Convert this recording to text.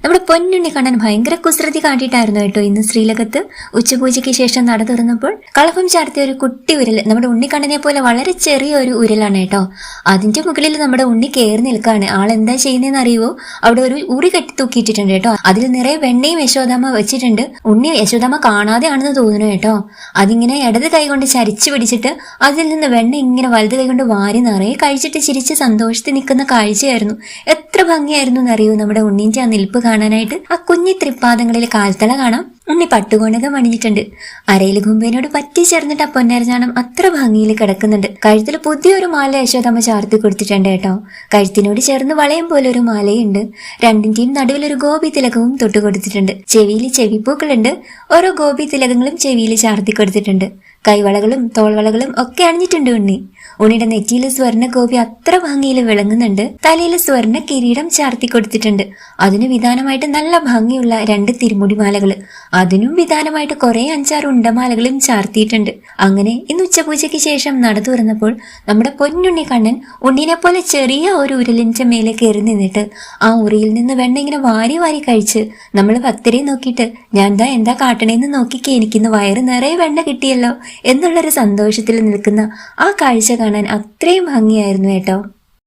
നമ്മുടെ പൊന്നുണ്ണി കണ്ണൻ ഭയങ്കര കുസൃതി കാട്ടിയിട്ടായിരുന്നു കേട്ടോ ഇന്ന് ശ്രീലകത്ത്. ഉച്ചപൂജയ്ക്ക് ശേഷം നട തുറന്നപ്പോൾ കളഭം ചാർത്തിയ ഒരു കുട്ടി ഉരൽ, നമ്മുടെ ഉണ്ണിക്കണ്ണനെ പോലെ വളരെ ചെറിയ ഒരു ഉരലാണ് കേട്ടോ. അതിന്റെ മുകളിൽ നമ്മുടെ ഉണ്ണി കയറി നിൽക്കാണ്. ആളെന്താ ചെയ്യുന്നതെന്ന് അറിയുവോ? അവിടെ ഒരു ഉറി കെട്ടി തൂക്കിയിട്ടിട്ടുണ്ട് കേട്ടോ. അതിൽ നിറയെ വെണ്ണയും യശോദാമ്മ വെച്ചിട്ടുണ്ട്. ഉണ്ണി യശോദാമ്മ കാണാതെയാണെന്ന് തോന്നുന്നു കേട്ടോ. അതിങ്ങനെ ഇടത് കൈ കൊണ്ട് ചരിച്ചു പിടിച്ചിട്ട് അതിൽ നിന്ന് വെണ്ണ ഇങ്ങനെ വലത് കൈ കൊണ്ട് വാരി നിറയെ കഴിച്ചിട്ട് ചിരിച്ച് സന്തോഷത്തിൽ നിൽക്കുന്ന കാഴ്ചയായിരുന്നു. എത്ര ഭംഗിയായിരുന്നു എന്നറിയൂ നമ്മുടെ ഉണ്ണിന്റെ ആ നിൽപ്പ് കാണാനായിട്ട്. ആ കുഞ്ഞി തൃപ്പാദങ്ങളിൽ കാൽത്തള കാണാം. ഉണ്ണി പട്ടുകോണകം അണിഞ്ഞിട്ടുണ്ട്. അരയിൽ കുമ്പേനോട് പറ്റി ചേർന്നിട്ട് ആ പൊന്നരഞ്ഞാണം അത്ര ഭംഗിയിൽ കിടക്കുന്നുണ്ട്. കഴുത്തിൽ പുതിയൊരു മാല യശോദാമ്മ ചാർത്തി കൊടുത്തിട്ടുണ്ട് കേട്ടോ. കഴുത്തിനോട് ചേർന്ന് വളയം പോലെ ഒരു മാലയുണ്ട്. രണ്ടിന്റെയും നടുവിൽ ഒരു ഗോപി തിലകവും തൊട്ട് കൊടുത്തിട്ടുണ്ട്. ചെവിയിൽ ചെവിപ്പൂക്കളുണ്ട്. ഓരോ ഗോപി തിലകങ്ങളും ചെവിയിൽ ചാർത്തി കൊടുത്തിട്ടുണ്ട്. കൈവളകളും തോൾവളകളും ഒക്കെ അണിഞ്ഞിട്ടുണ്ട് ഉണ്ണി. ഉണ്ണിയുടെ നെറ്റിയിൽ സ്വർണ്ണ ഗോപി അത്ര ഭംഗിയിൽ വിളങ്ങുന്നുണ്ട്. തലയിൽ സ്വർണ്ണ കിരീടം ചാർത്തി കൊടുത്തിട്ടുണ്ട്. അതിന് വിധാനമായിട്ട് നല്ല ഭംഗിയുള്ള 2 തിരുമുടിമാലകള്, അതിനും വിധാനമായിട്ട് കുറെ 5-6 ഉണ്ടമാലകളും ചാർത്തിയിട്ടുണ്ട്. അങ്ങനെ ഇന്ന് ഉച്ചപൂജയ്ക്ക് ശേഷം നട തുറന്നപ്പോൾ നമ്മുടെ പൊന്നുണ്ണി കണ്ണൻ ഉണ്ണിനെ പോലെ ചെറിയ ഒരു ഉരലിന്റെ മേലെ കയറി നിന്നിട്ട് ആ ഉറിയിൽ നിന്ന് വെണ്ണ ഇങ്ങനെ വാരി വാരി കഴിച്ച് നമ്മൾ ഭക്തരെ നോക്കിയിട്ട് ഞാൻ എന്താ കാട്ടണേന്ന് നോക്കിക്കേ, എനിക്കിന്ന് വയറ് നിറയെ വെണ്ണ കിട്ടിയല്ലോ എന്നുള്ളൊരു സന്തോഷത്തിൽ നിൽക്കുന്ന ആ കാഴ്ച കാണാൻ അത്രയും ഭംഗിയായിരുന്നു കേട്ടോ.